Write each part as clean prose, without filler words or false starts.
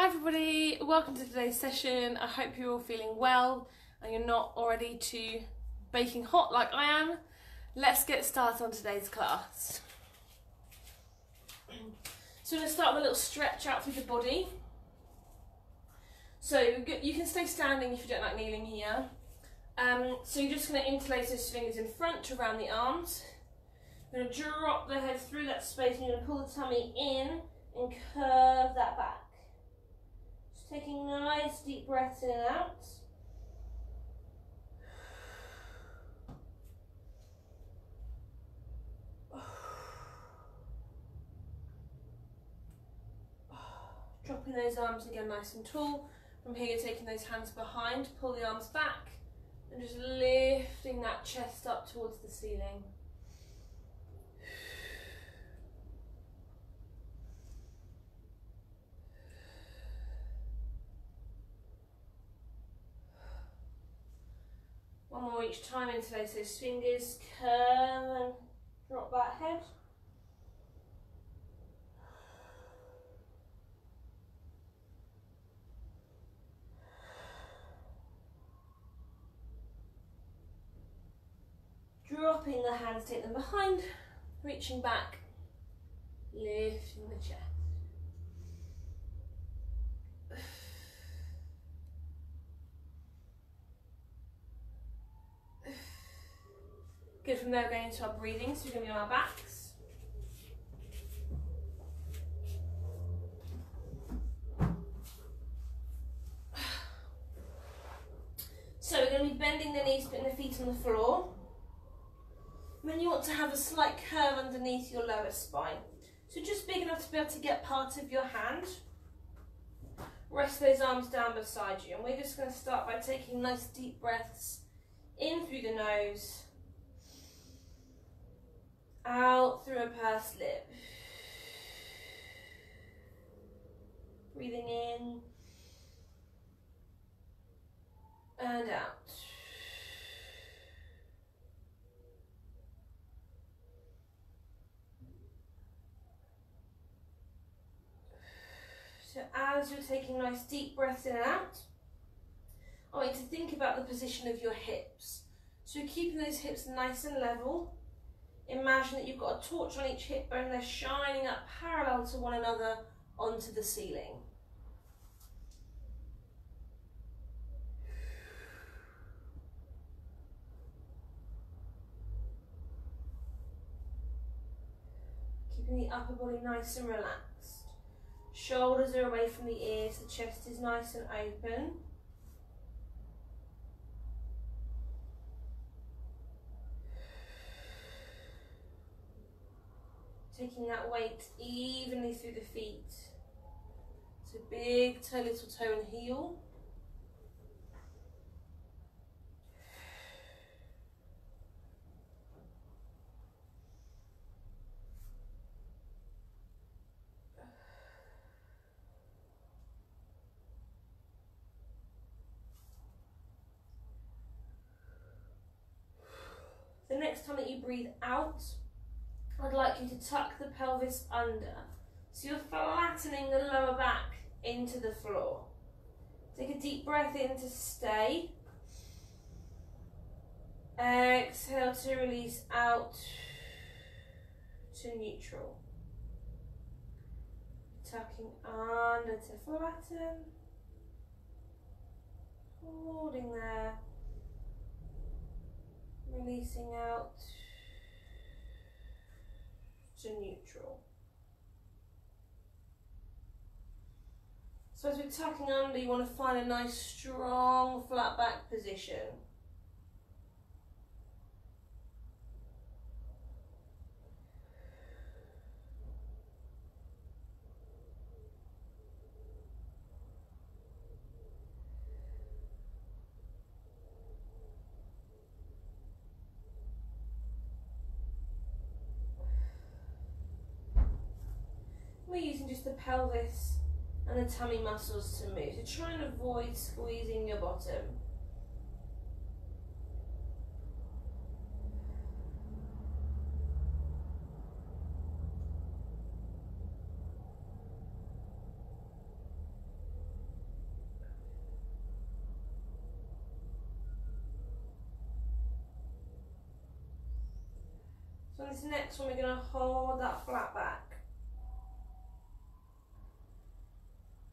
Hi everybody, welcome to today's session. I hope you're all feeling well and you're not already too baking hot like I am. Let's get started on today's class. So we're going to start with a little stretch out through the body. So you can stay standing if you don't like kneeling here. So you're just going to interlace those fingers in front around the arms. You're going to drop the head through that space and you're going to pull the tummy in and curve that back. Taking nice deep breaths in and out. Dropping those arms again nice and tall. From here you're taking those hands behind, pull the arms back and just lifting that chest up towards the ceiling. One more each time, interlace those fingers, curve and drop that head. Dropping the hands, take them behind, reaching back, lifting the chest. Good, from there going into our breathing, so we're going to be on our backs. So we're going to be bending the knees, putting the feet on the floor. And then you want to have a slight curve underneath your lower spine. So just big enough to be able to get part of your hand. Rest those arms down beside you. And we're just going to start by taking nice deep breaths in through the nose. Out through a pursed lip. Breathing in and out. So as you're taking nice deep breaths in and out, I want you to think about the position of your hips. So keeping those hips nice and level. Imagine that you've got a torch on each hip bone, they're shining up parallel to one another onto the ceiling. Keeping the upper body nice and relaxed. Shoulders are away from the ears, the chest is nice and open. Taking that weight evenly through the feet. So big toe, little toe and heel. The next time that you breathe out, I'd like you to tuck the pelvis under. So you're flattening the lower back into the floor. Take a deep breath in to stay. Exhale to release out to neutral. Tucking under to flatten. Holding there. Releasing out to neutral. So as we're tucking under, you want to find a nice strong flat back position. We're using just the pelvis and the tummy muscles to move. So try and avoid squeezing your bottom. So on this next one, we're going to hold that flat back.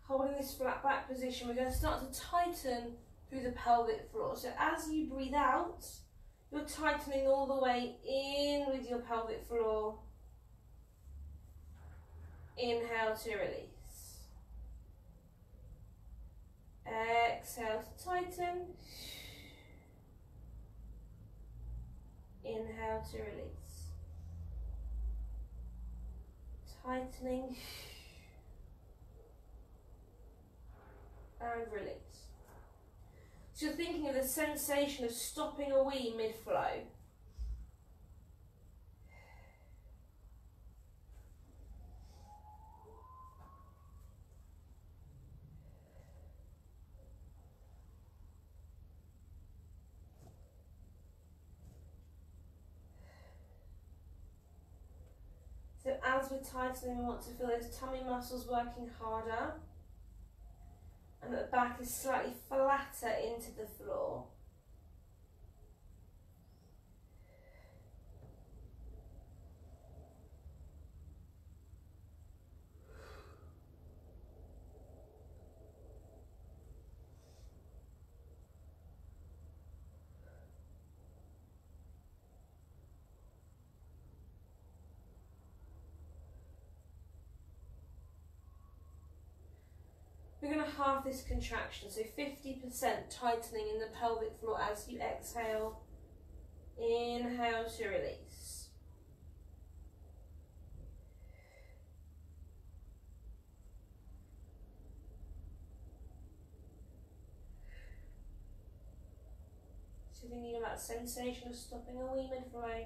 Holding this flat back position, we're going to start to tighten through the pelvic floor. So as you breathe out, you're tightening all the way in with your pelvic floor. Inhale to release. Exhale to tighten. Inhale to release. Tightening. And release. So you're thinking of the sensation of stopping a wee mid-flow. So as we're tightening, we want to feel those tummy muscles working harder, and that the back is slightly flatter into the floor. We're going to halve this contraction, so 50% tightening in the pelvic floor as you exhale. Inhale to release. So thinking about that sensation of stopping a wee mid-flow.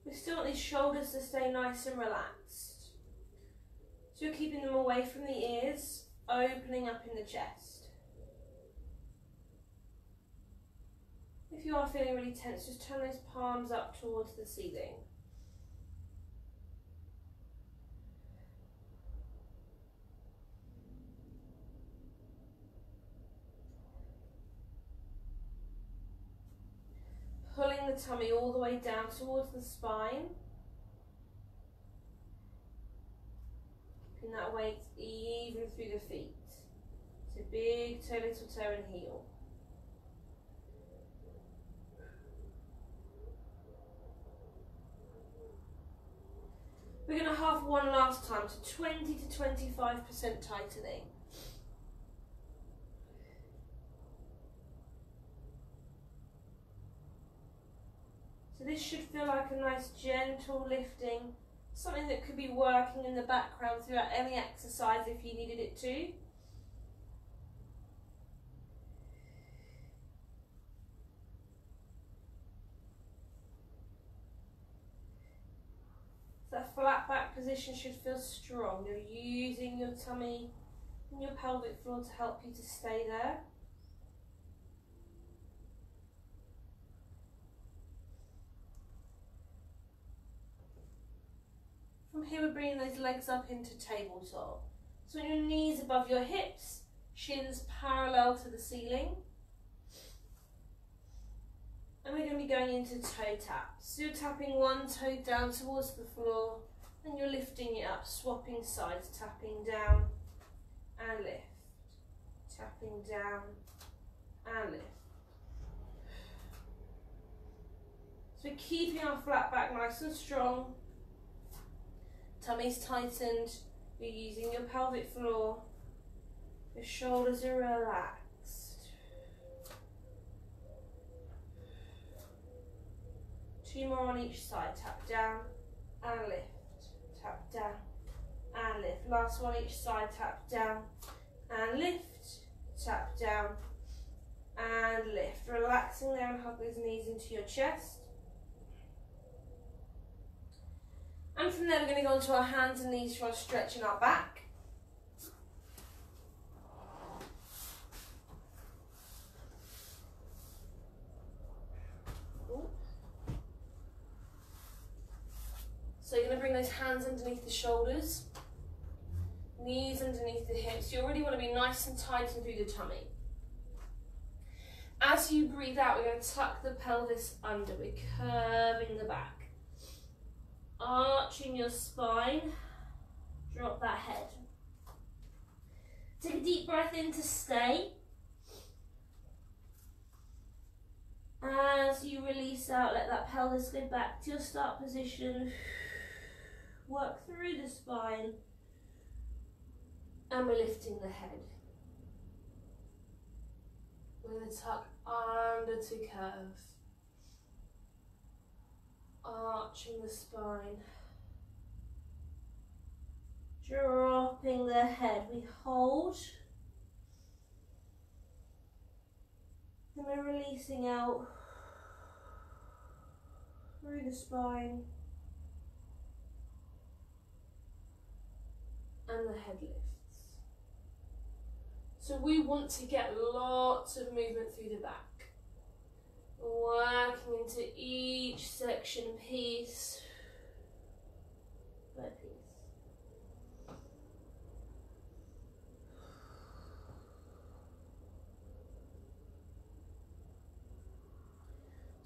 We still want these shoulders to stay nice and relaxed. So you're keeping them away from the ears, opening up in the chest. If you are feeling really tense, just turn those palms up towards the ceiling. Pulling the tummy all the way down towards the spine. Keeping that weight even through the feet. So big toe, little toe and heel. We're going to halve one last time to 20 to 25% tightening. So this should feel like a nice gentle lifting, something that could be working in the background throughout any exercise if you needed it to. So that flat back position should feel strong. You're using your tummy and your pelvic floor to help you to stay there. From here, we're bringing those legs up into tabletop. So on your knees above your hips, shins parallel to the ceiling. And we're going to be going into toe taps. So you're tapping one toe down towards the floor, and you're lifting it up, swapping sides, tapping down and lift. Tapping down and lift. So we're keeping our flat back nice and strong. Tummy's tightened, you're using your pelvic floor, your shoulders are relaxed. 2 more on each side, tap down and lift, tap down and lift. Last one each side, tap down and lift, tap down and lift. Relaxing there and hug those knees into your chest. And from there, we're going to go onto our hands and knees for our stretch in our back. So you're going to bring those hands underneath the shoulders, knees underneath the hips. You already want to be nice and tight and through the tummy. As you breathe out, we're going to tuck the pelvis under. We're curving the back. Arching your spine. Drop that head. Take a deep breath in to stay. As you release out, let that pelvis go back to your start position. Work through the spine. And we're lifting the head. We're going to tuck under to curve. Arching the spine. Dropping the head. We hold. And we're releasing out through the spine. And the head lifts. So we want to get lots of movement through the back. Working into each section piece by piece.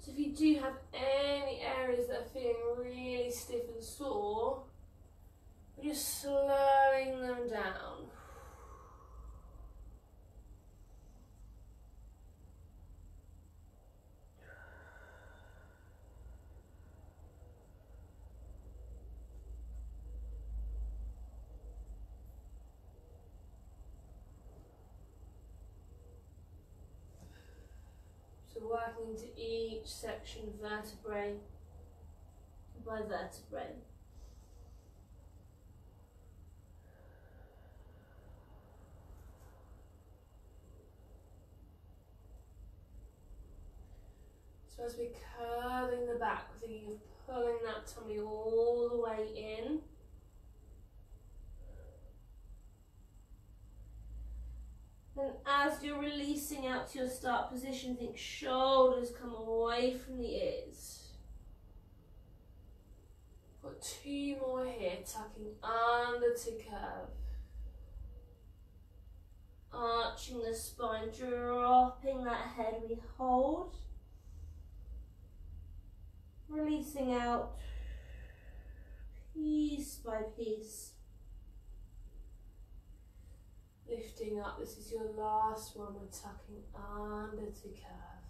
So if you do have any areas that are feeling really stiff and sore, we're just slowing them down. So working into each section, vertebrae by vertebrae. So as we're curving the back, we're thinking of pulling that tummy all the way in. And as you're releasing out to your start position, think shoulders come away from the ears. Got 2 more here, tucking under to curve. Arching the spine, dropping that head, we hold. Releasing out piece by piece. Lifting up, this is your last one, we're tucking under to curve.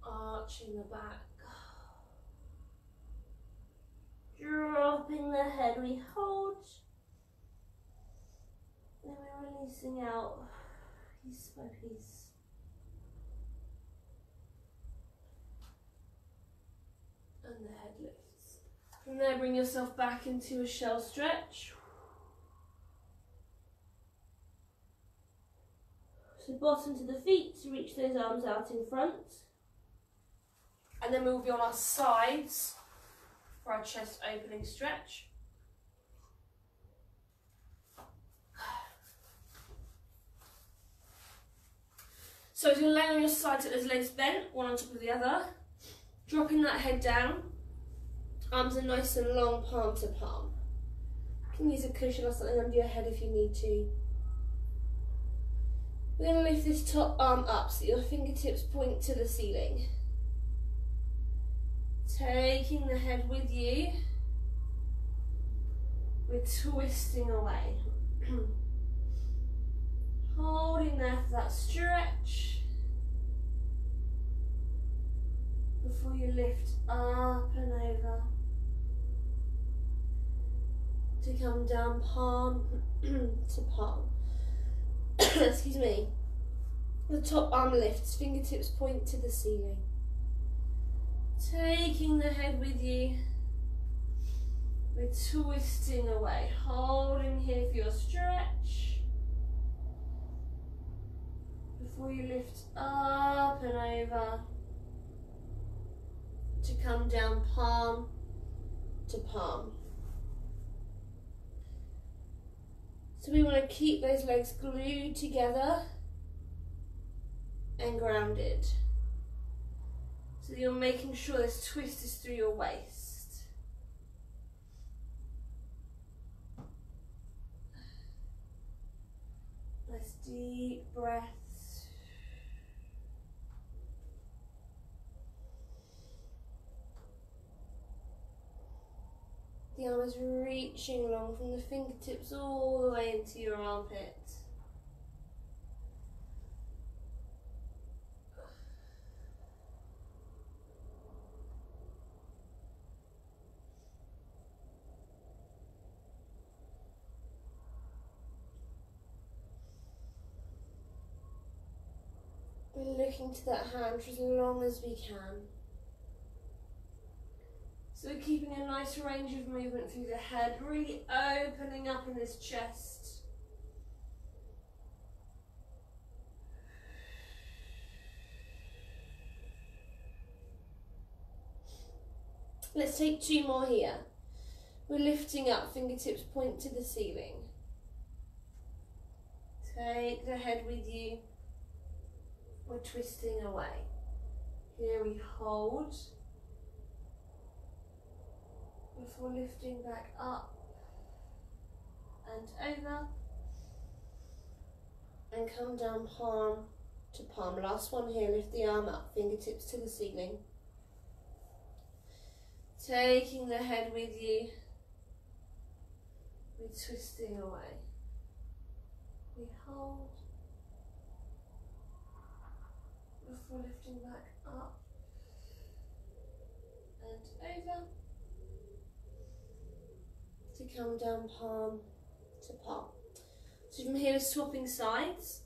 Arching the back. Dropping the head, we hold. Then we're releasing out piece by piece. And the head lifts. From there, bring yourself back into a shell stretch. So bottom to the feet to reach those arms out in front. And then we'll be on our sides for our chest opening stretch. So as you're laying on your side, so those legs bent, one on top of the other. Dropping that head down. Arms are nice and long, palm to palm. You can use a cushion or something under your head if you need to. We're going to lift this top arm up so your fingertips point to the ceiling. Taking the head with you. We're twisting away. Holding there for that stretch. Before you lift up and over. To come down palm to palm. Excuse me. The top arm lifts, fingertips point to the ceiling. Taking the head with you. We're twisting away, holding here for your stretch. Before you lift up and over. To come down palm to palm. So we want to keep those legs glued together and grounded. So you're making sure this twist is through your waist. Nice deep breaths. The arm is reaching along from the fingertips all the way into your armpit. We're looking to that hand for as long as we can. So we're keeping a nice range of movement through the head, really opening up in this chest. Let's take 2 more here. We're lifting up, fingertips point to the ceiling. Take the head with you. We're twisting away. Here we hold. Before lifting back up and over. And come down palm to palm. Last one here, lift the arm up, fingertips to the ceiling. Taking the head with you. We're twisting away. We hold. Before lifting back up and over. To come down palm to palm. So from here we're swapping sides.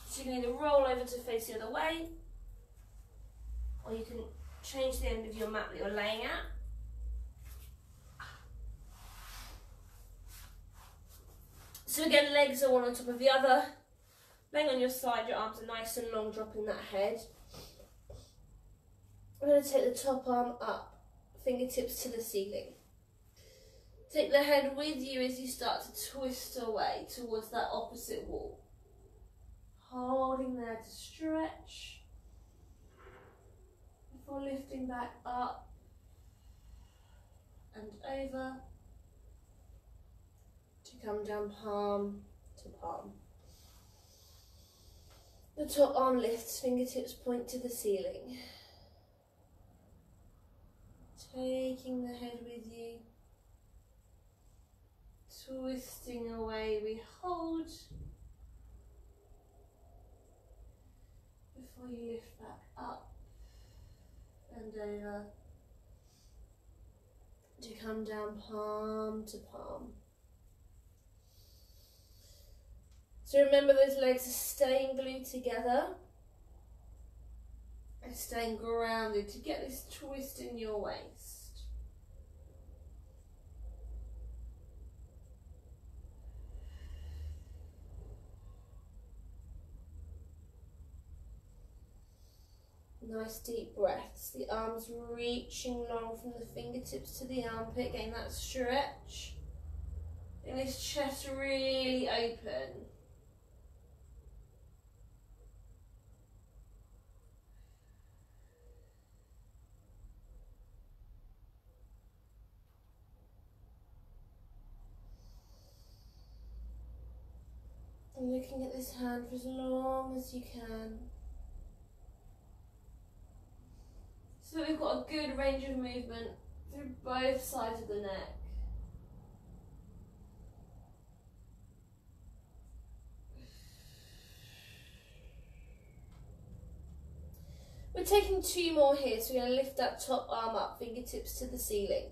So you can either roll over to face the other way, or you can change the end of your mat that you're laying at. So again, legs are one on top of the other. Laying on your side, your arms are nice and long, dropping that head. We're going to take the top arm up, fingertips to the ceiling. Take the head with you as you start to twist away towards that opposite wall. Holding there to stretch. Before lifting back up and over. To come down palm to palm. The top arm lifts, fingertips point to the ceiling. Taking the head with you. Twisting away, we hold. Before you lift back up and over. To come down palm to palm. So remember, those legs are staying glued together and staying grounded to get this twist in your waist. Nice deep breaths. The arms reaching long from the fingertips to the armpit, getting that stretch. And this chest really open. And looking at this hand for as long as you can. So we've got a good range of movement through both sides of the neck. We're taking 2 more here, so we're going to lift that top arm up, fingertips to the ceiling.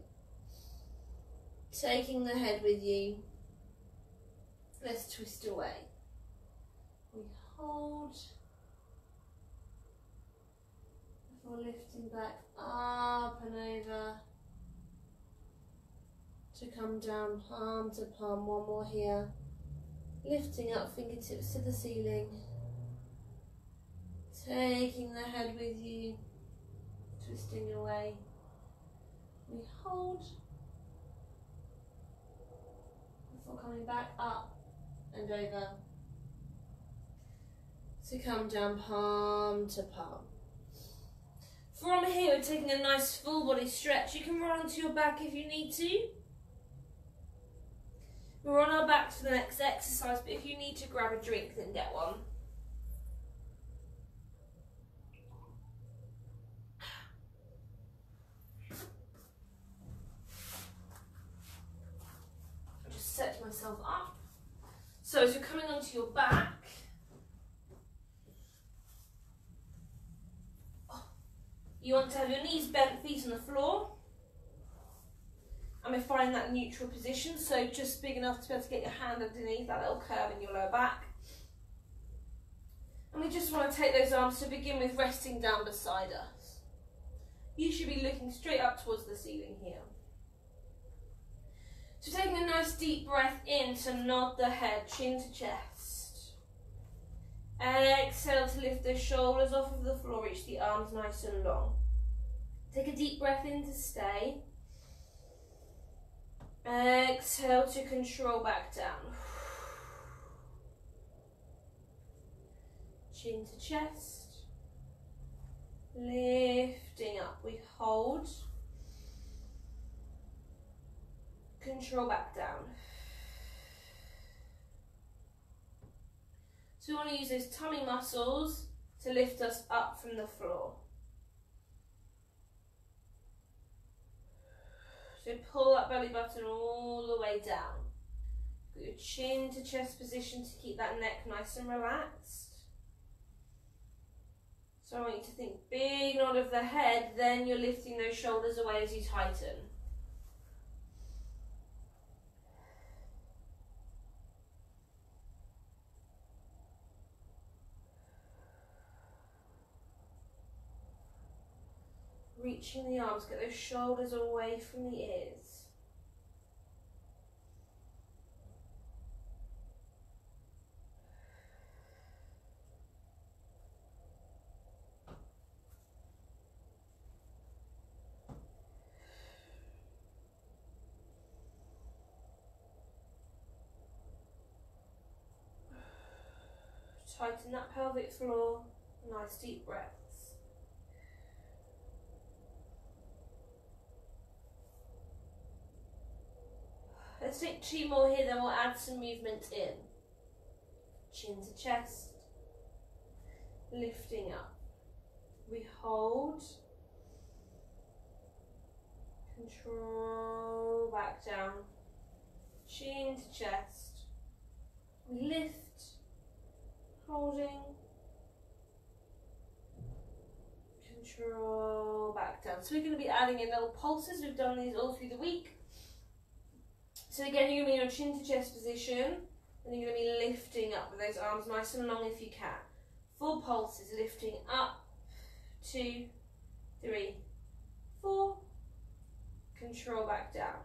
Taking the head with you. Let's twist away. We hold. Before lifting back up and over. To come down palm to palm, 1 more here. Lifting up, fingertips to the ceiling. Taking the head with you, twisting away. We hold. Before coming back up and over. To come down palm to palm. From here, we're taking a nice full body stretch. You can roll onto your back if you need to. We're on our backs for the next exercise, but if you need to grab a drink, then get one. myself up. So as you're coming onto your back, you want to have your knees bent, feet on the floor. And we're finding that neutral position, so just big enough to be able to get your hand underneath that little curve in your lower back. And we just want to take those arms to begin with resting down beside us. You should be looking straight up towards the ceiling here. So taking a nice deep breath in to nod the head, chin to chest. Exhale to lift the shoulders off of the floor, reach the arms nice and long. Take a deep breath in to stay. Exhale to control back down. Chin to chest. Lifting up, we hold. Control back down. So we want to use those tummy muscles to lift us up from the floor. So pull that belly button all the way down. Put your chin to chest position to keep that neck nice and relaxed. So I want you to think big nod of the head, then you're lifting those shoulders away as you tighten. Reaching the arms, get those shoulders away from the ears. Tighten that pelvic floor, nice deep breaths. Let's take 2 more here, then we'll add some movement in. Chin to chest, lifting up. We hold, control back down, chin to chest. We lift, holding, control back down. So we're going to be adding in little pulses. We've done these all through the week. So again, you're going to be in your chin to chest position, and you're going to be lifting up with those arms nice and long if you can. 4 pulses, lifting up, 2, 3, 4, control back down.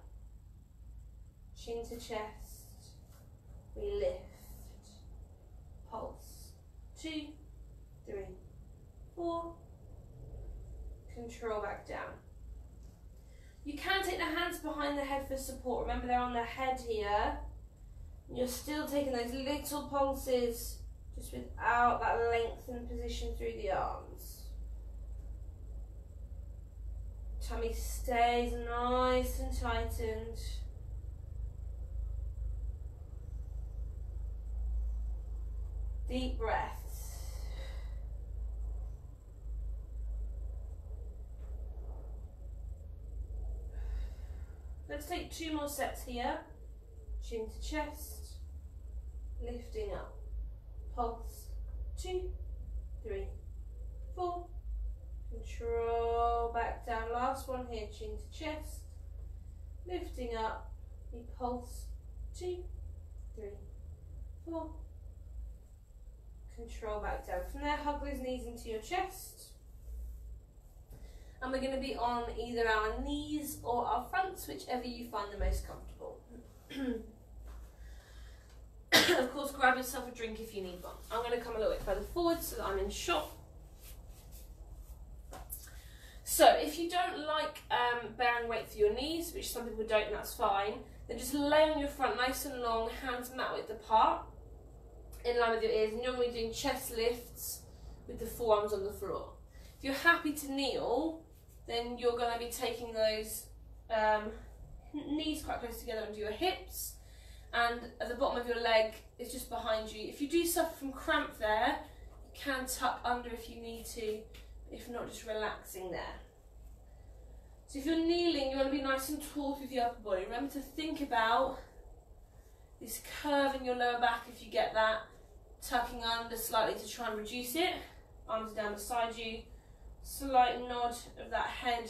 Chin to chest, we lift, pulse, 2, 3, 4, control back down. You can take the hands behind the head for support. Remember, they're on the head here. You're still taking those little pulses, just without that lengthened position through the arms. Tummy stays nice and tightened. Deep breaths. Let's take 2 more sets here. Chin to chest, lifting up. Pulse, 2, 3, 4. Control back down. Last one here, chin to chest, lifting up. We pulse, 2, 3, 4. Control back down. From there, hug those knees into your chest. And we're going to be on either our knees or our fronts, whichever you find the most comfortable. Of course, grab yourself a drink if you need one. I'm going to come a little bit further forward so that I'm in shot. So if you don't like bearing weight for your knees, which some people don't, and that's fine, then just lay on your front nice and long, hands mat width apart, in line with your ears, and you're going to be doing chest lifts with the forearms on the floor. If you're happy to kneel, then you're going to be taking those knees quite close together under your hips, and at the bottom of your leg is just behind you. If you do suffer from cramp there, you can tuck under if you need to, if not, just relaxing there. So if you're kneeling, you want to be nice and tall through the upper body. Remember to think about This curve in your lower back, if you get that, tucking under slightly to try and reduce it. Arms down beside you, slight nod of that head,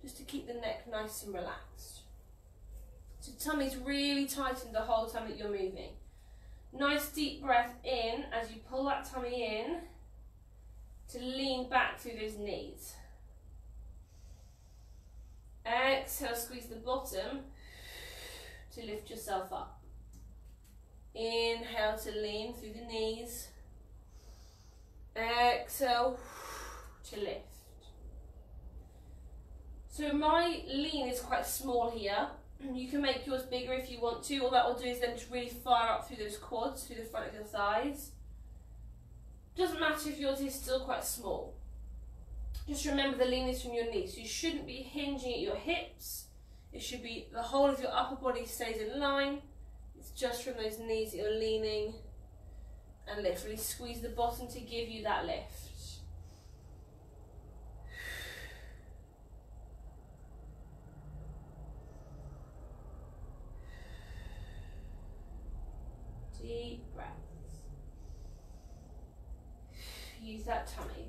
just to keep the neck nice and relaxed. So tummy's really tightened the whole time that you're moving. Nice deep breath in as you pull that tummy in to lean back through those knees. Exhale, squeeze the bottom to lift yourself up. Inhale to lean through the knees. Exhale to lift. So my lean is quite small here. You can make yours bigger if you want to. All that will do is then to really fire up through those quads, through the front of your thighs. Doesn't matter if yours is still quite small. Just remember the lean is from your knees. So you shouldn't be hinging at your hips. It should be the whole of your upper body stays in line. It's just from those knees that you're leaning and lift. Really squeeze the bottom to give you that lift. Deep breaths. Use that tummy.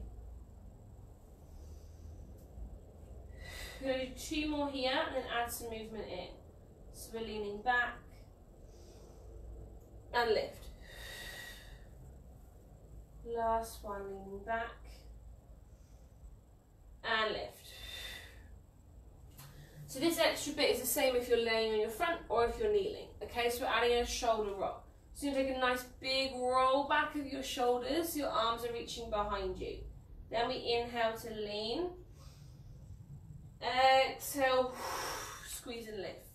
We're going to do 2 more here and then add some movement in. So we're leaning back and lift. Last one, leaning back and lift. So this extra bit is the same if you're laying on your front or if you're kneeling. Okay, so we're adding a shoulder roll. So you're going to take a nice big roll back of your shoulders, your arms are reaching behind you. Then we inhale to lean. Exhale, squeeze and lift.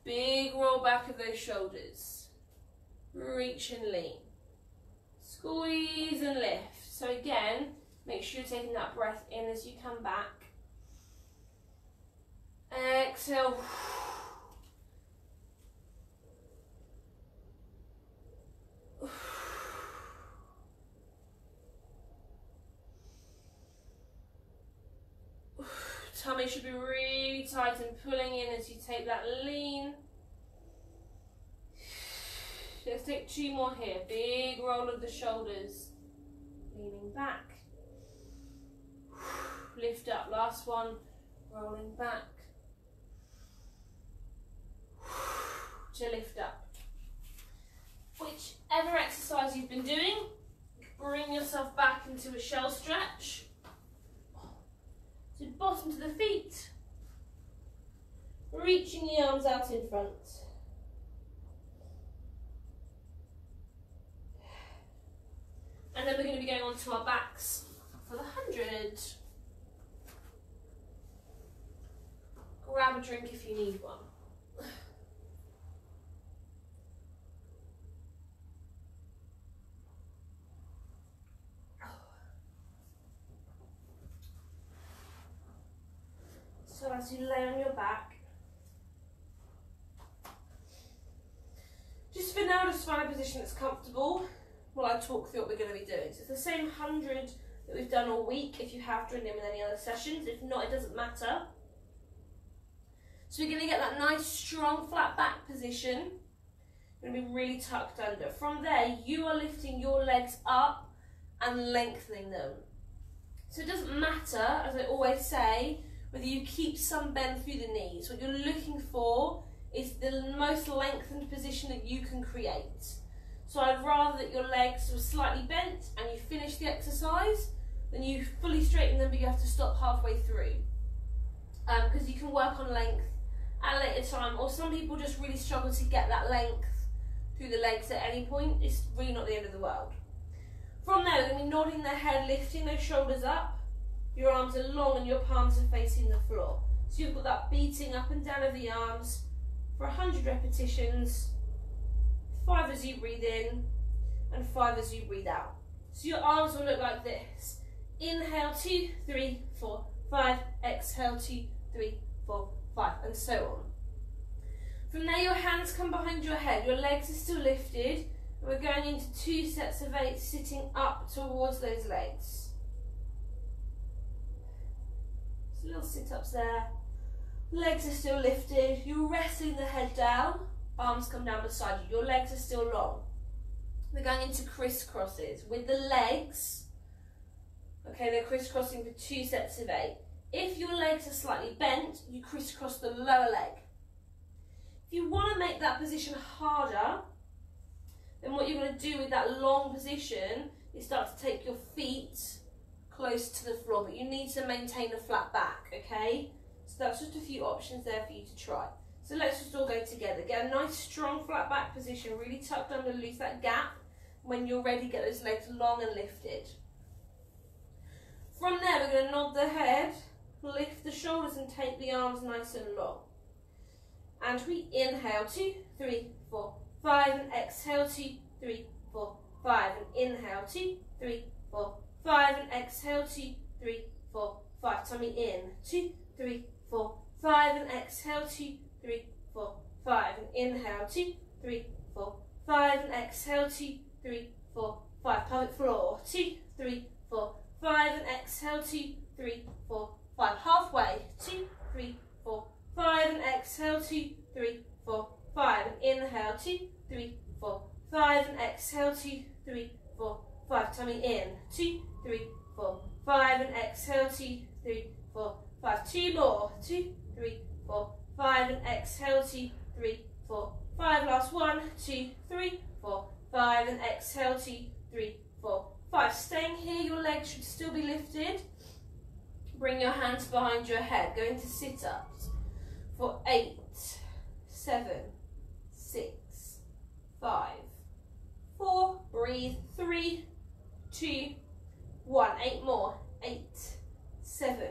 Big roll back of those shoulders. Reach and lean. Squeeze and lift. So again, make sure you're taking that breath in as you come back. Exhale. Tummy should be really tight and pulling in as you take that lean. Let's take 2 more here. Big roll of the shoulders. Leaning back. Lift up. Last one. Rolling back. To lift up. Whichever exercise you've been doing, bring yourself back into a shell stretch. So bottom to the feet, reaching the arms out in front. And then we're going to be going on to our backs for the 100. Grab a drink if you need one. So as you lay on your back, just for now, just find a position that's comfortable while I talk through what we're going to be doing. So it's the same 100 that we've done all week if you have joined in with any other sessions. If not, it doesn't matter. So we're going to get that nice, strong, flat back position. You're going to be really tucked under. From there, you are lifting your legs up and lengthening them. So it doesn't matter, as I always say, whether you keep some bend through the knees. What you're looking for is the most lengthened position that you can create. So I'd rather that your legs were slightly bent and you finish the exercise than you fully straighten them but you have to stop halfway through. Because you can work on length at a later time, or some people just really struggle to get that length through the legs at any point. It's really not the end of the world. From there, we're going to be nodding the head, lifting those shoulders up. Your arms are long and your palms are facing the floor. So you've got that beating up and down of the arms for 100 repetitions, 5 as you breathe in and 5 as you breathe out. So your arms will look like this. Inhale, 2, 3, 4, 5. Exhale, 2, 3, 4, 5, and so on. From there, your hands come behind your head. Your legs are still lifted. And we're going into 2 sets of 8, sitting up towards those legs. Little sit-ups there. Legs are still lifted. You're resting the head down, arms come down beside you. Your legs are still long. We're going into crisscrosses with the legs. Okay, they're crisscrossing for 2 sets of 8. If your legs are slightly bent, you crisscross the lower leg. If you want to make that position harder, then what you're going to do with that long position is start to take your feet close to the floor, but you need to maintain a flat back, okay? So that's just a few options there for you to try. So let's just all go together. Get a nice strong flat back position, really tucked under, lose that gap. When you're ready, get those legs long and lifted. From there, we're going to nod the head, lift the shoulders and take the arms nice and long. And we inhale, 2, 3, 4, 5, and exhale, 2, 3, 4, 5, and inhale, 2, 3, 4, 5, and exhale, 2, 3, 4, 5. Tummy in, 2, 3, 4, 5, and exhale, 2, 3, 4, 5, and inhale, 2, 3, 4, 5, and exhale, 2, 3, 4, 5. Pelvic floor, 2, 3, 4, 5, and exhale, 2, 3, 4, 5. Halfway, 2, 3, 4, 5, and exhale, 2, 3, 4, 5, and inhale, 2, 3, 4, 5, and exhale, 2, 3, 4, 5. Tummy in, 2, 3, 4, 5, and exhale, 2, 3, 4, 5. 2 more, 2, 3, 4, 5, and exhale, 2, 3, 4, 5. Last 1, 2, 3, 4, 5, and exhale, 2, 3, 4, 5. Staying here, your legs should still be lifted. Bring your hands behind your head. Go into sit-ups for 8, 7, 6, 5, 4. Breathe. 3, 2, 1. 8 more. 8, 7,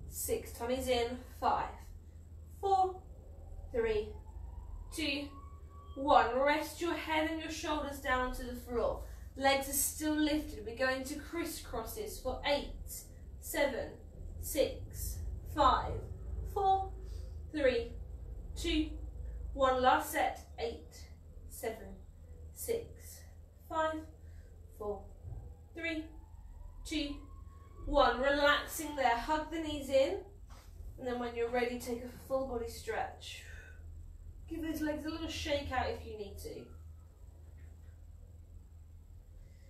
6. Tummies in. 5, 4, 3, 2, 1. Rest your head and your shoulders down to the floor. Legs are still lifted. We're going to crisscrosses for 8, 7, 6, 5, 4, 3, 2, 1. Last set. 8, 7, 6, 5, 4, 3, 2, 1. Relaxing there. Hug the knees in. And then when you're ready, take a full body stretch. Give those legs a little shake out if you need to.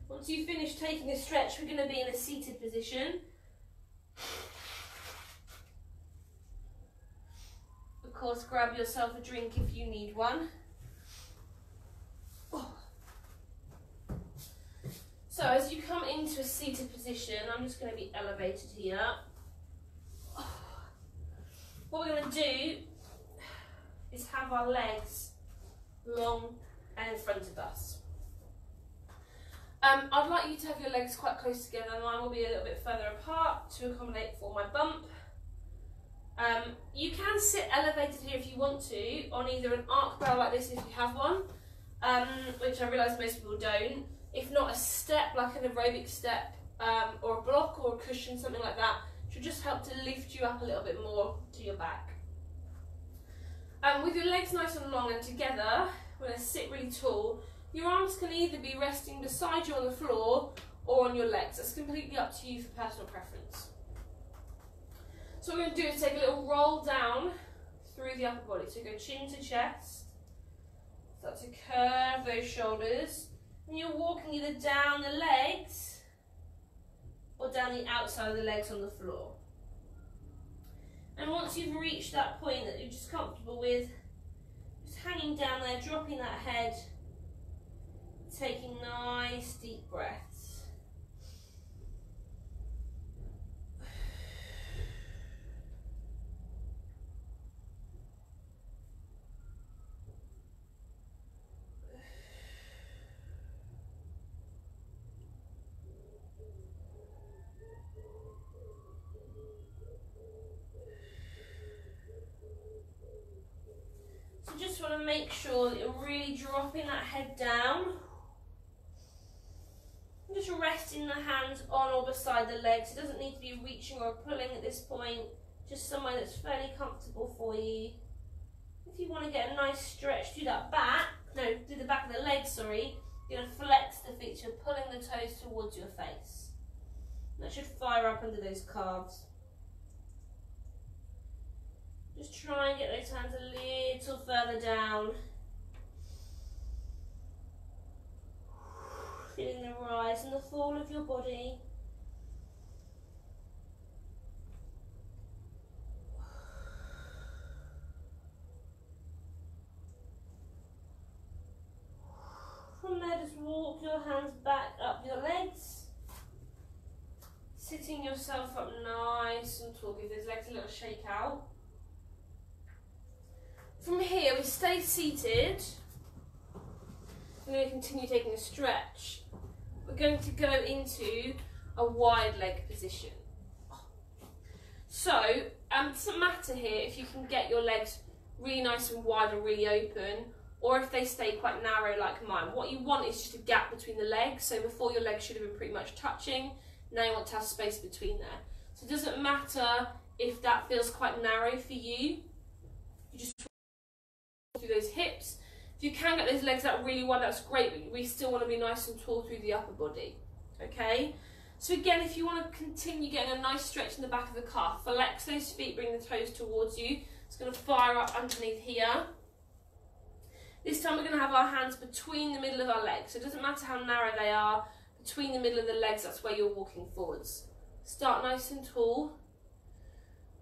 Once you finish taking a stretch, we're going to be in a seated position. Of course, grab yourself a drink if you need one. So as you come into a seated position, I'm just going to be elevated here. What we're going to do is have our legs long and in front of us. I'd like you to have your legs quite close together. Mine will be a little bit further apart to accommodate for my bump. You can sit elevated here if you want to, on either an arc barrel like this if you have one, which I realise most people don't. If not, a step like an aerobic step, or a block or a cushion, something like that, should just help to lift you up a little bit more to your back. With your legs nice and long and together, we're going to sit really tall. Your arms can either be resting beside you on the floor or on your legs. That's completely up to you for personal preference. So what we're going to do is take a little roll down through the upper body. So go chin to chest. Start to curve those shoulders. And you're walking either down the legs or down the outside of the legs on the floor. And once you've reached that point that you're just comfortable with, just hanging down there, dropping that head, taking nice deep breaths. So just want to make sure that you're really dropping that head down. Just resting the hands on or beside the legs. It doesn't need to be reaching or pulling at this point, just somewhere that's fairly comfortable for you. If you want to get a nice stretch, do that back. No, do the back of the legs, sorry. You're going to flex the feet, so pulling the toes towards your face. That should fire up under those calves. Just try and get those hands a little further down. Feeling the rise and the fall of your body. From there, just walk your hands back up your legs. Sitting yourself up nice and tall. Give those legs a little shake out. From here, we stay seated. We're going to continue taking a stretch. We're going to go into a wide leg position. So, it doesn't matter here if you can get your legs really nice and wide and really open, or if they stay quite narrow like mine. What you want is just a gap between the legs. So before, your legs should have been pretty much touching. Now you want to have space between there. So it doesn't matter if that feels quite narrow for you. You just through those hips. If you can get those legs out really wide, that's great, but we still want to be nice and tall through the upper body. Okay? So again, if you want to continue getting a nice stretch in the back of the calf, flex those feet, bring the toes towards you. It's going to fire up underneath here. This time we're going to have our hands between the middle of our legs. So it doesn't matter how narrow they are, between the middle of the legs, that's where you're walking forwards. Start nice and tall.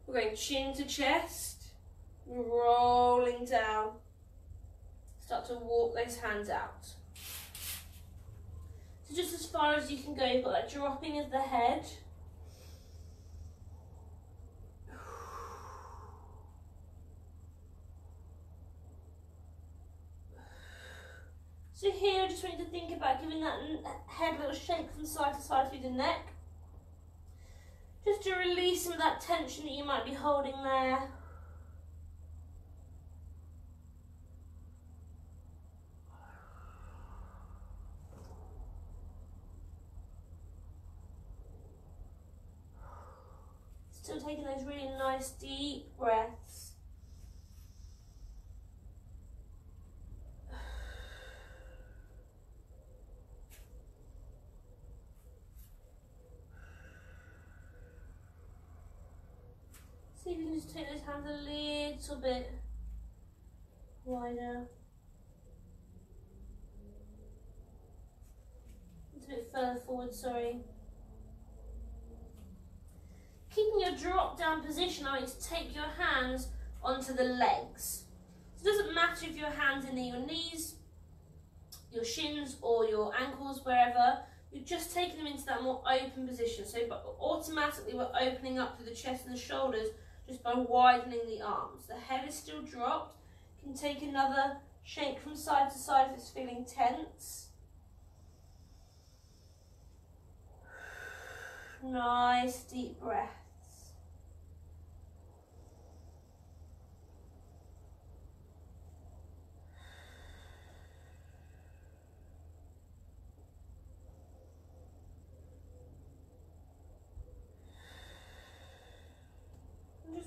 We're going chin to chest, rolling down. Start to walk those hands out. So just as far as you can go, you've got that dropping of the head. So here I just want you to think about giving that head a little shake from side to side through the neck. Just to release some of that tension that you might be holding there. Still taking those really nice deep breaths. See if you can just take those hands a little bit wider. A bit further forward, sorry. Keeping your drop down position, I want you to take your hands onto the legs. So it doesn't matter if your hands in your knees, your shins or your ankles, wherever. You're just taking them into that more open position. So automatically we're opening up to the chest and the shoulders just by widening the arms. The head is still dropped. You can take another shake from side to side if it's feeling tense. Nice deep breaths.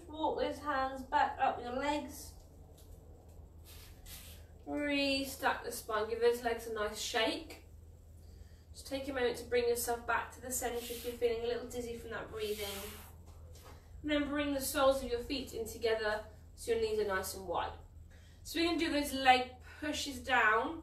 Walk those hands back up your legs. Restack the spine. Give those legs a nice shake. Just take a moment to bring yourself back to the centre if you're feeling a little dizzy from that breathing. And then bring the soles of your feet in together so your knees are nice and wide. So we're going to do those leg pushes down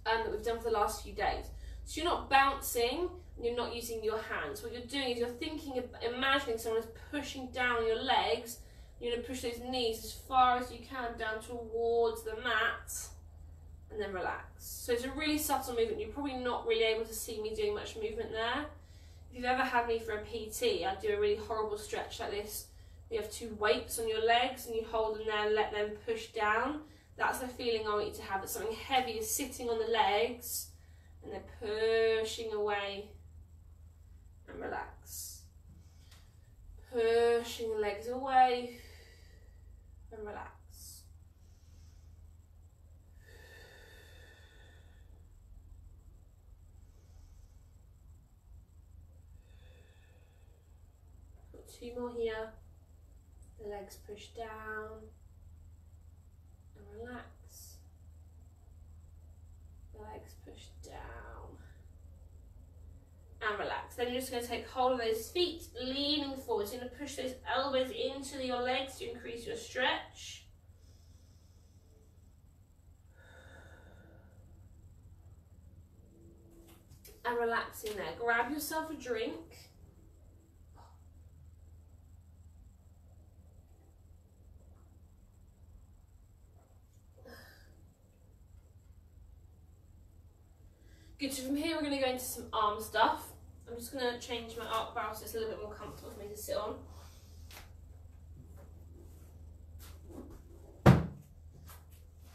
that we've done for the last few days. So you're not bouncing, and you're not using your hands. What you're doing is you're thinking, imagining someone is pushing down your legs. You're going to push those knees as far as you can down towards the mat, and then relax. So it's a really subtle movement. You're probably not really able to see me doing much movement there. If you've ever had me for a PT, I do a really horrible stretch like this. You have two weights on your legs and you hold them there and let them push down. That's the feeling I want you to have, that something heavy is sitting on the legs and they're pushing away. And relax. Pushing the legs away and relax. Got two more here. The legs push down and relax. The legs push down and relax. Then you're just going to take hold of those feet, leaning forward. So you're going to push those elbows into your legs to increase your stretch. and relaxing there. Grab yourself a drink. Good, so from here we're going to go into some arm stuff. I'm just going to change my arc barrel so it's a little bit more comfortable for me to sit on.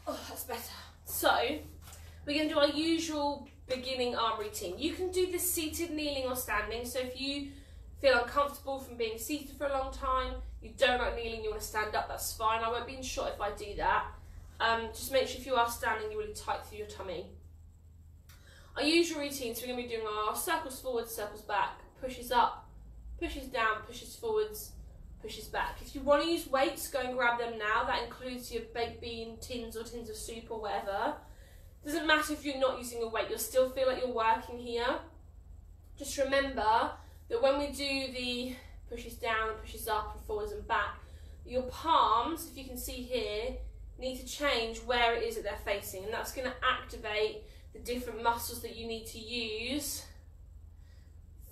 Oh, that's better. So, we're going to do our usual beginning arm routine. You can do this seated, kneeling or standing. So if you feel uncomfortable from being seated for a long time, you don't like kneeling, you want to stand up, that's fine. I won't be in shot if I do that. Just make sure if you are standing, you're really tight through your tummy. Our usual routine, so we're going to be doing our circles forwards, circles back, pushes up, pushes down, pushes forwards, pushes back. If you want to use weights, go and grab them now. That includes your baked bean tins or tins of soup or whatever. Doesn't matter if you're not using a weight, you'll still feel like you're working here. Just remember that when we do the pushes down, pushes up and forwards and back, your palms, if you can see here, need to change where it is that they're facing, and that's going to activate the different muscles that you need to use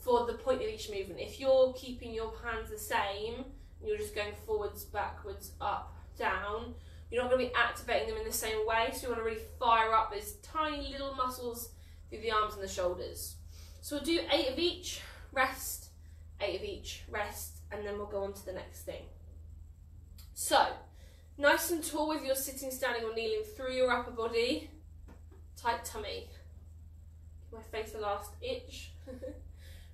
for the point of each movement. If you're keeping your hands the same, and you're just going forwards, backwards, up, down, you're not going to be activating them in the same way, so you want to really fire up those tiny little muscles through the arms and the shoulders. So we'll do 8 of each, rest, 8 of each, rest, and then we'll go on to the next thing. So, nice and tall whether you're sitting, standing or kneeling through your upper body. Tight tummy. Give my face a last itch.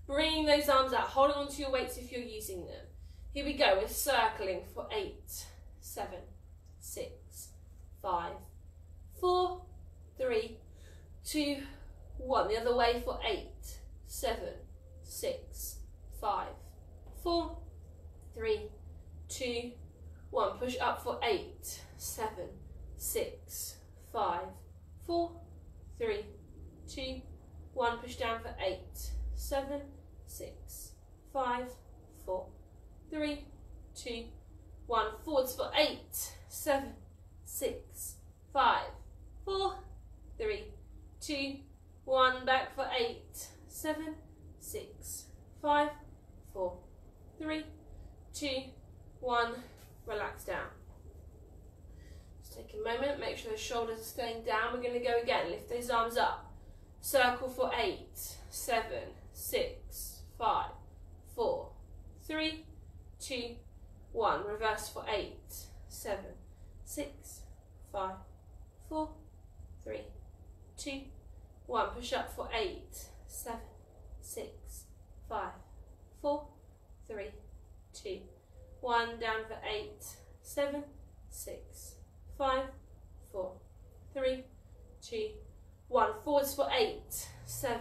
Bringing those arms out, holding onto your weights if you're using them. Here we go, we're circling for 8, 7, 6, 5, 4, 3, 2, 1. The other way for 8, 7, 6, 5, 4, 3, 2, 1. Push up for 8, 7, 6, 5, 4, 3, 2, 1. Push down for 8, 7, 6, 5, 4, 3, 2, 1. Forwards for 8, 7, 6, 5, 4, 3, 2, 1. Back for 8, 7, 6, 5, 4, 3, 2, 1. Relax down. Just take a moment, make sure the shoulders are staying down. We're going to go again. Lift those arms up. Circle for 8, 7, 6, 5, 4, 3, 2, 1. Reverse for 8, 7, 6, 5, 4, 3, 2, 1. Push up for 8, 7, 6, 5, 4, 3, 2, 1. Down for 8, 7, 6, 5, 4, 3, 2, 1. Forwards for 8, 7,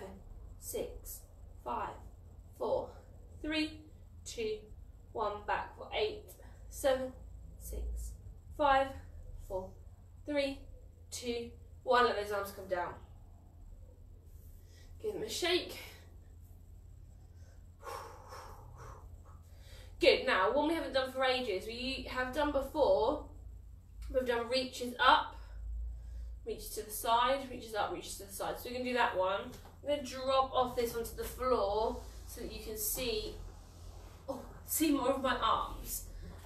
6, 5, 4, 3, 2, 1. Back for 8, 7, 6, 5, 4, 3, 2, 1. Let those arms come down. Give them a shake. Good. Now, one we haven't done for ages, we have done before, we've done reaches up, reaches to the side, reaches up, reaches to the side. So we're going to do that one. I'm going to drop off this onto the floor so that you can see, more of my arms.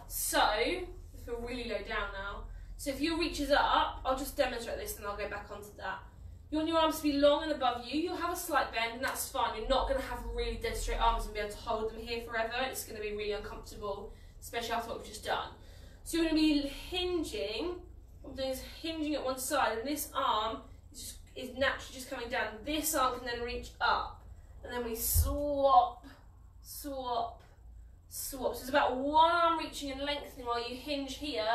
So, I feel really low down now. So if your reaches up, I'll just demonstrate this and I'll go back onto that. You want your arms to be long and above you. You'll have a slight bend and that's fine. You're not going to have really dead straight arms and be able to hold them here forever. It's going to be really uncomfortable, especially after what we've just done. So you're going to be hinging. What I'm doing is hinging at one side, and this arm is naturally just coming down. This arm can then reach up, and then we swap, swap, swap. So it's about one arm reaching and lengthening while you hinge here,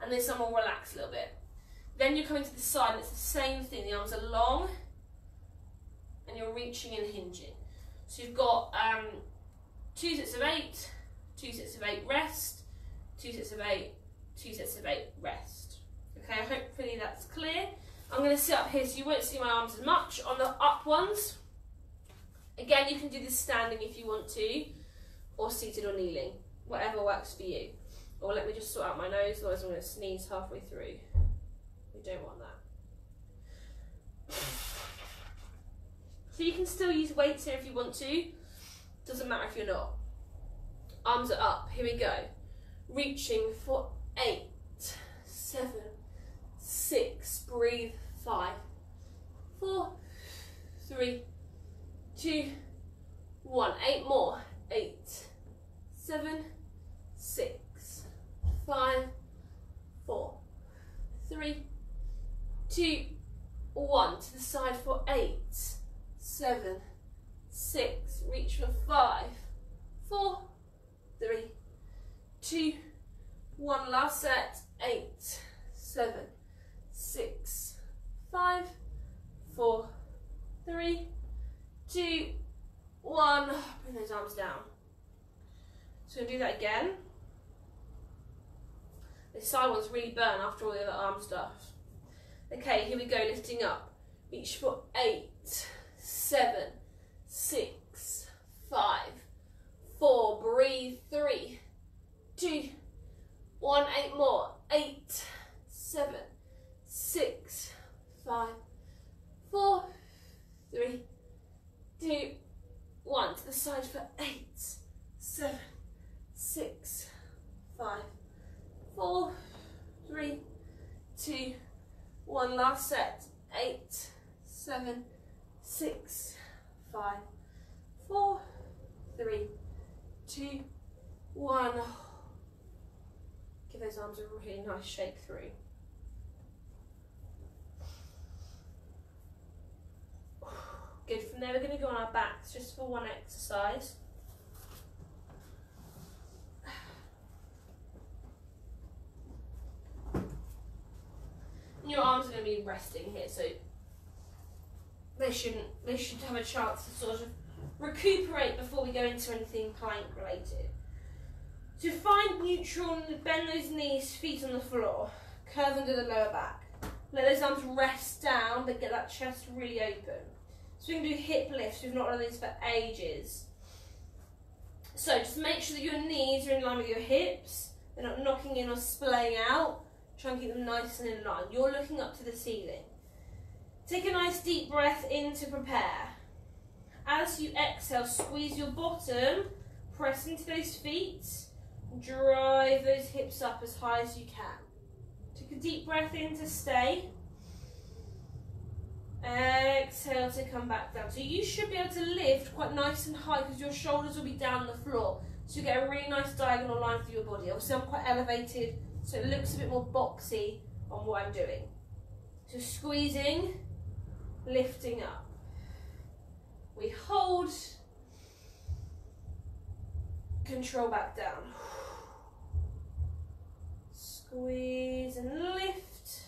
and this arm will relax a little bit. Then you're coming to the side, and it's the same thing. The arms are long, and you're reaching and hinging. So you've got 2 sets of 8, 2 sets of 8, rest, 2 sets of 8, 2 sets of 8, rest. Okay, hopefully that's clear. I'm going to sit up here so you won't see my arms as much. On the up ones, again, you can do this standing if you want to, or seated or kneeling, whatever works for you. Or let me just sort out my nose, otherwise I'm going to sneeze halfway through. We don't want that. So you can still use weights here if you want to. Doesn't matter if you're not. Arms are up. Here we go. Reaching for 8, 7, 6. Breathe. 5, 4, 3, 2, 1. 8 more. 8, 7, 6, 5, 4, 3, 2, 1. To the side for 8, 7, 6. Reach for 5, 4, 3, 2, 1. Last set. 8, 7, 6, 5, 4, 3, 2, 1. Bring those arms down. So we're going to do that again. This side ones really burn after all the other arm stuff. Okay, here we go, lifting up. Reach for 8, 7, 6, 5, 4. Breathe. 3, 2, 1. 8 more. 8, 7, 6, 5, 4, 3, 2, 1. To the side for 8, 7, 6, 5, 4, 3, 2, 1. Last set. 8, 7, 6, 5, 4, 3, 2, 1. Give those arms a really nice shake through. Good. From there, we're going to go on our backs just for one exercise. Your arms are going to be resting here, so they should have a chance to sort of recuperate before we go into anything plank related. So find neutral and bend those knees, feet on the floor, curve under the lower back. Let those arms rest down, but get that chest really open. So we can do hip lifts. We've not done these for ages. So just make sure that your knees are in line with your hips. They're not knocking in or splaying out. Try and keep them nice and in line. You're looking up to the ceiling. Take a nice deep breath in to prepare. As you exhale, squeeze your bottom, press into those feet, drive those hips up as high as you can. Take a deep breath in to stay. Exhale to come back down. So you should be able to lift quite nice and high because your shoulders will be down on the floor. So you get a really nice diagonal line through your body. Obviously I'm quite elevated, so it looks a bit more boxy on what I'm doing. So squeezing, lifting up. We hold, control back down. Squeeze and lift.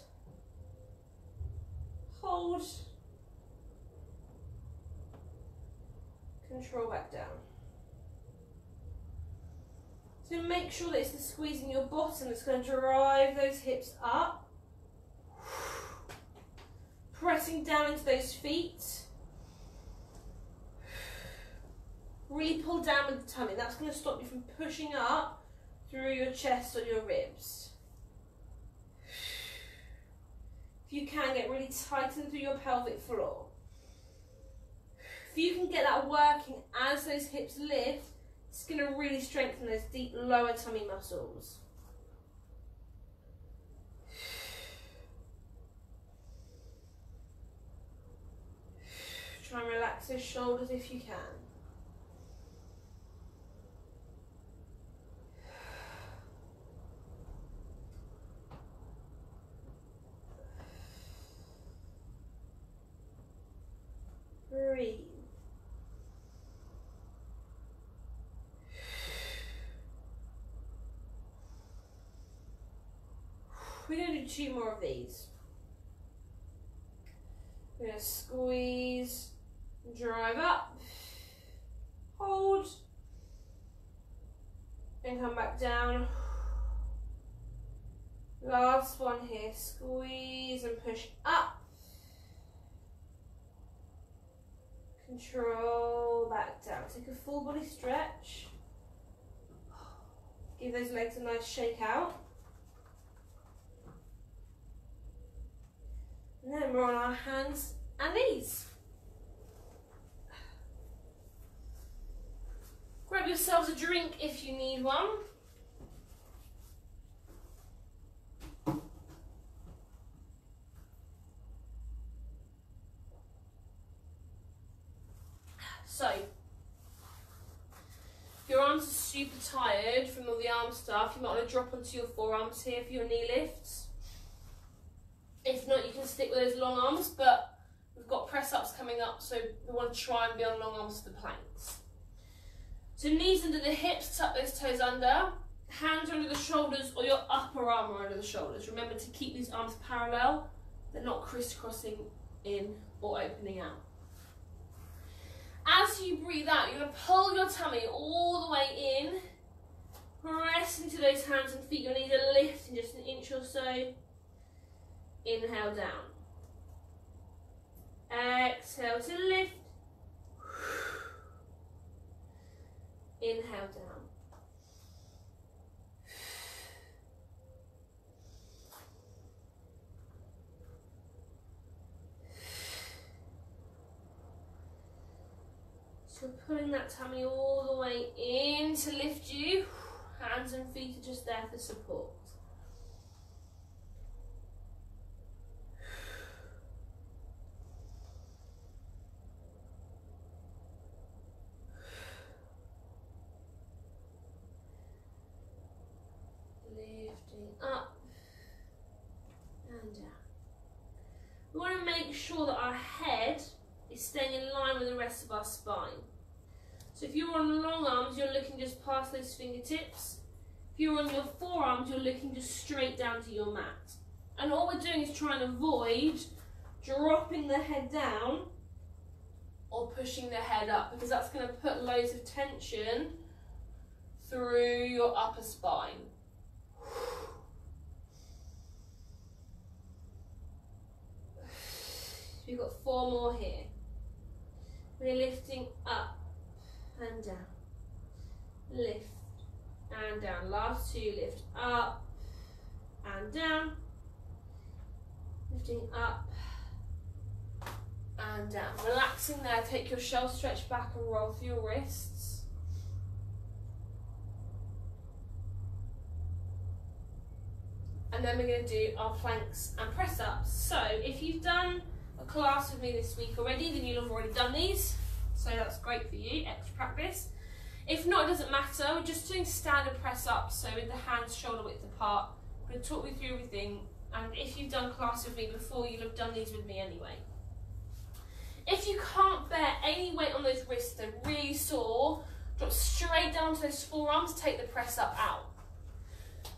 Hold. Control back down. So make sure that it's the squeezing your bottom that's going to drive those hips up. Pressing down into those feet. Really pull down with the tummy. That's going to stop you from pushing up through your chest or your ribs. If you can, get really tightened through your pelvic floor. If you can get that working as those hips lift, it's going to really strengthen those deep lower tummy muscles. Try and relax those shoulders if you can. Breathe. We're going to do 2 more of these. We're going to squeeze, drive up, hold, and come back down. Last one here, squeeze and push up. Control back down. Take a full body stretch. Give those legs a nice shake out. And then we're on our hands and knees. yourselves a drink if you need one. So, if your arms are super tired from all the arm stuff, you might want to drop onto your forearms here for your knee lifts. If not, you can stick with those long arms, but we've got press-ups coming up, so we want to try and be on long arms for the planks. So knees under the hips, tuck those toes under, hands under the shoulders or your upper arm are under the shoulders. Remember to keep these arms parallel, they're not crisscrossing in or opening out. As you breathe out, you're going to pull your tummy all the way in, press into those hands and feet. You'll need a lift in just an inch or so. Inhale down. Exhale to lift. Inhale down. So pulling that tummy all the way in to lift you. Hands and feet are just there for support. Up and down. We want to make sure that our head is staying in line with the rest of our spine. So if you're on long arms, you're looking just past those fingertips. If you're on your forearms, you're looking just straight down to your mat. And all we're doing is trying to avoid dropping the head down or pushing the head up, because that's going to put loads of tension through your upper spine. We've got 4 more here. We're lifting up and down. Lift and down. Last 2, lift up and down. Lifting up and down. Relaxing there. Take your shoulders stretch back and roll through your wrists. And then we're going to do our planks and press ups. So if you've done a class with me this week already, then you'll have already done these, so that's great for you, extra practice. If not, it doesn't matter, we're just doing standard press ups, so with the hands shoulder width apart. I'm going to talk you through everything, and if you've done class with me before, you'll have done these with me anyway. If you can't bear any weight on those wrists, they're really sore, drop straight down to those forearms, take the press up out.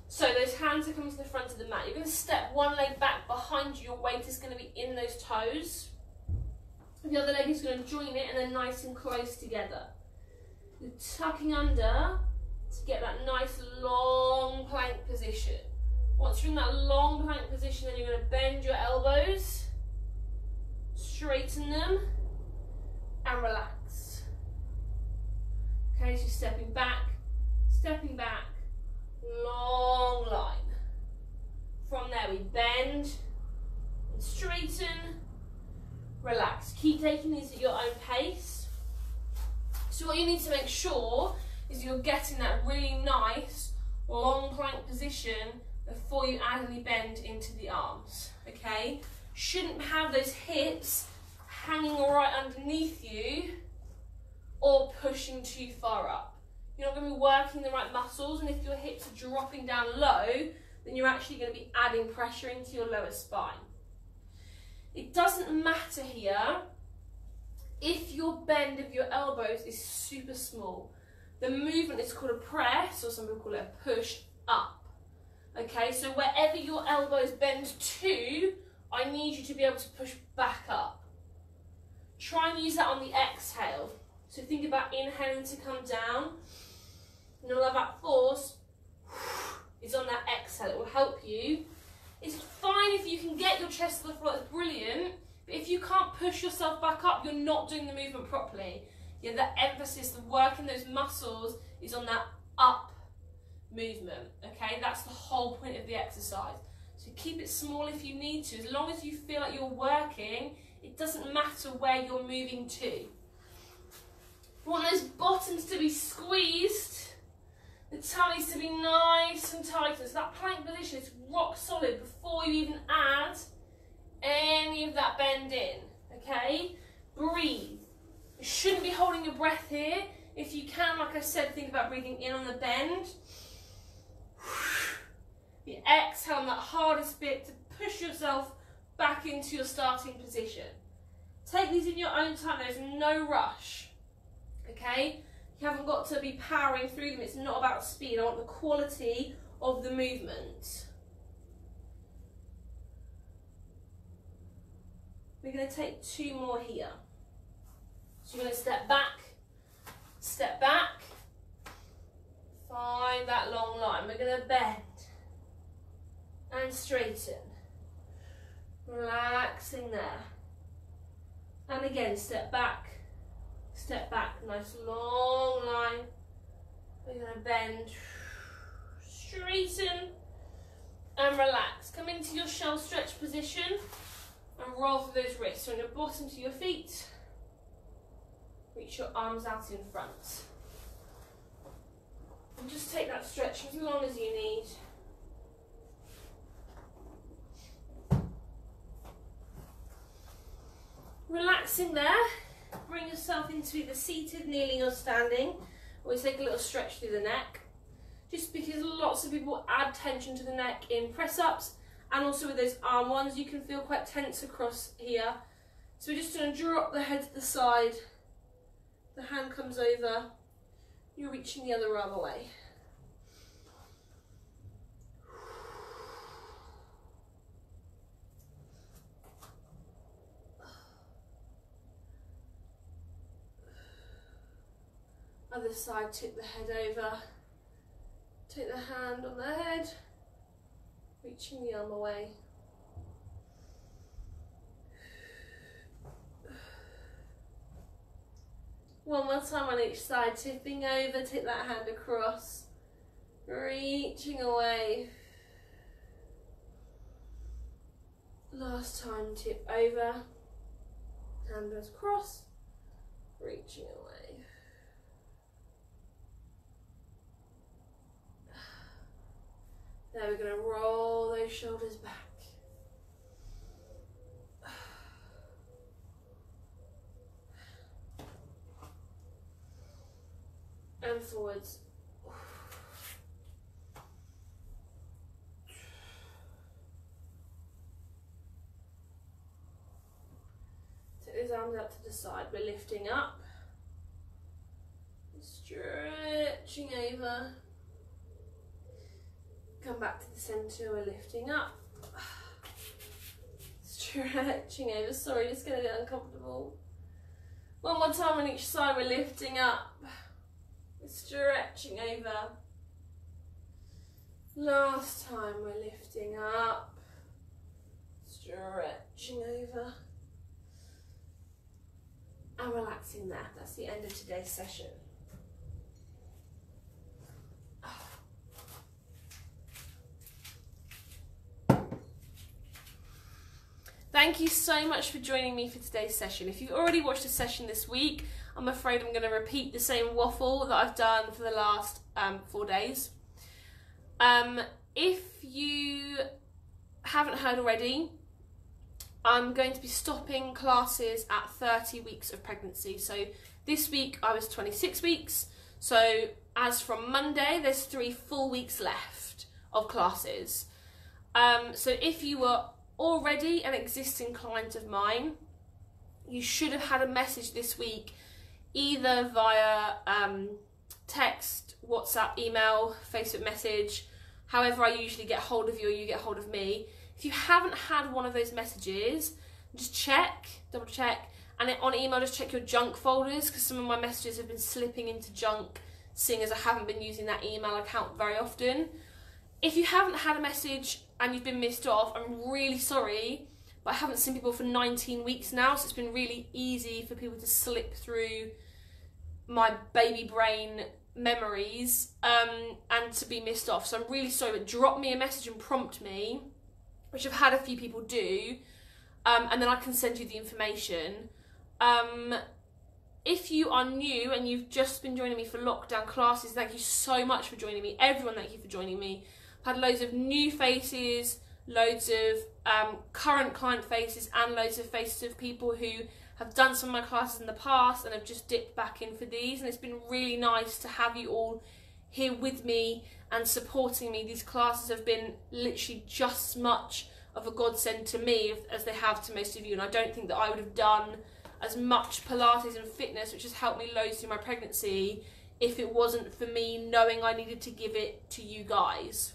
So those hands are coming to the front of the mat. You're going to step one leg back behind you. Your weight is going to be in those toes. The other leg is going to join it and then nice and close together. You're tucking under to get that nice long plank position. Once you're in that long plank position, then you're going to bend your elbows, straighten them and relax. Okay, so stepping back, long line. From there we bend and straighten, relax. Keep taking these at your own pace. So what you need to make sure is you're getting that really nice long plank position before you add any bend into the arms, okay? Shouldn't have those hips hanging right underneath you or pushing too far up. You're not going to be working the right muscles, and if your hips are dropping down low, then you're actually going to be adding pressure into your lower spine. It doesn't matter here if your bend of your elbows is super small. The movement is called a press, or some people call it a push up. Okay, so wherever your elbows bend to, I need you to be able to push back up. Try and use that on the exhale. So think about inhaling to come down. And all of that force is on that exhale. It will help you. It's fine if you can get your chest to the floor, it's brilliant. But if you can't push yourself back up, you're not doing the movement properly. Yeah, the emphasis, the work in those muscles is on that up movement. Okay, that's the whole point of the exercise. So keep it small if you need to. As long as you feel like you're working, it doesn't matter where you're moving to. We want those bottoms to be squeezed, the tummies to be nice and tight. So that plank position is rock solid before you even add any of that bend in, okay? Breathe. You shouldn't be holding your breath here. If you can, like I said, think about breathing in on the bend. You exhale on that hardest bit to push yourself back into your starting position. Take these in your own time, there's no rush, okay? You haven't got to be powering through them, it's not about speed, I want the quality of the movement. We're going to take 2 more here. So you're going to step back, find that long line. We're going to bend and straighten, relaxing there. And again, step back, nice long line. We're going to bend, straighten and relax. Come into your shell stretch position and roll through those wrists. So on your bottom to your feet, reach your arms out in front. And just take that stretch as long as you need. Relaxing there, bring yourself into either seated, kneeling or standing. Always take a little stretch through the neck. Just because lots of people add tension to the neck in press-ups and also with those arm ones, you can feel quite tense across here. So we're just going to drop the head to the side, the hand comes over, you're reaching the other arm away. Other side, tip the head over, take the hand on the head, reaching the arm away. One more time on each side, tipping over, take that hand across, reaching away. Last time, tip over, hand goes across, reaching away. Now we're going to roll those shoulders back. And forwards. Take those arms out to the side. We're lifting up. Stretching over. Come back to the centre, we're lifting up. Stretching over, sorry, just gonna get uncomfortable. One more time on each side, we're lifting up. We're stretching over. Last time, we're lifting up. Stretching over. And relaxing there. That's the end of today's session. Thank you so much for joining me for today's session. If you've already watched a session this week, I'm afraid I'm going to repeat the same waffle that I've done for the last 4 days. If you haven't heard already, I'm going to be stopping classes at 30 weeks of pregnancy. So this week I was 26 weeks. So as from Monday, there's 3 full weeks left of classes. So if you were already an existing client of mine, you should have had a message this week, either via text, WhatsApp, email, Facebook message, however I usually get hold of you or you get hold of me. If you haven't had one of those messages, just check, double check, and on email just check your junk folders, because some of my messages have been slipping into junk, seeing as I haven't been using that email account very often. If you haven't had a message and you've been missed off, I'm really sorry, but I haven't seen people for 19 weeks now, so it's been really easy for people to slip through my baby brain memories and to be missed off. So I'm really sorry, but drop me a message and prompt me, which I've had a few people do, and then I can send you the information. if you are new and you've just been joining me for lockdown classes, thank you so much for joining me. Everyone, thank you for joining me. I've had loads of new faces, loads of current client faces, and loads of faces of people who have done some of my classes in the past and have just dipped back in for these, and it's been really nice to have you all here with me and supporting me. These classes have been literally just as much of a godsend to me as they have to most of you, and I don't think that I would have done as much Pilates and fitness, which has helped me loads through my pregnancy, if it wasn't for me knowing I needed to give it to you guys.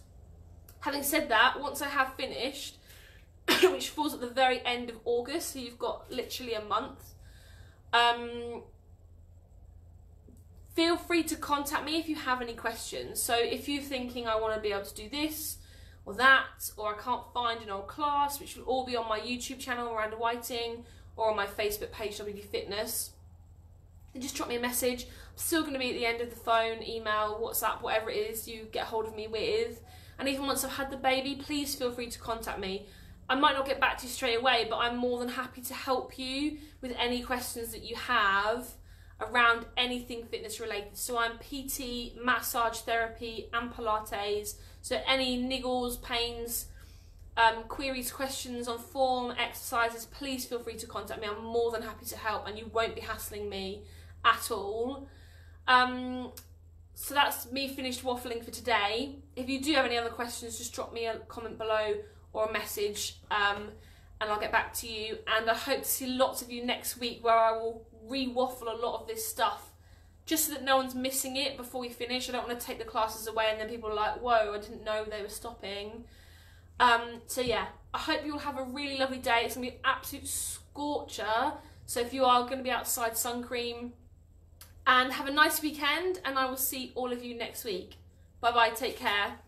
Having said that, once I have finished, which falls at the very end of August, so you've got literally a month, feel free to contact me if you have any questions. So if you're thinking I want to be able to do this or that, or I can't find an old class, which will all be on my YouTube channel, Miranda Whiting, or on my Facebook page, WB Fitness, then just drop me a message. I'm still going to be at the end of the phone, email, WhatsApp, whatever it is you get hold of me with. And even once I've had the baby, please feel free to contact me. I might not get back to you straight away, but I'm more than happy to help you with any questions that you have around anything fitness related. So I'm PT, massage therapy and Pilates. So any niggles, pains, queries, questions on form, exercises, please feel free to contact me. I'm more than happy to help, and you won't be hassling me at all. So that's me finished waffling for today. If you do have any other questions, just drop me a comment below or a message, and I'll get back to you. And I hope to see lots of you next week, where I will re-waffle a lot of this stuff, just so that no one's missing it before we finish. I don't want to take the classes away and then people are like, whoa, I didn't know they were stopping. So yeah, I hope you'll have a really lovely day. It's going to be an absolute scorcher, so if you are going to be outside, sun cream, and have a nice weekend, and I will see all of you next week. Bye bye, take care.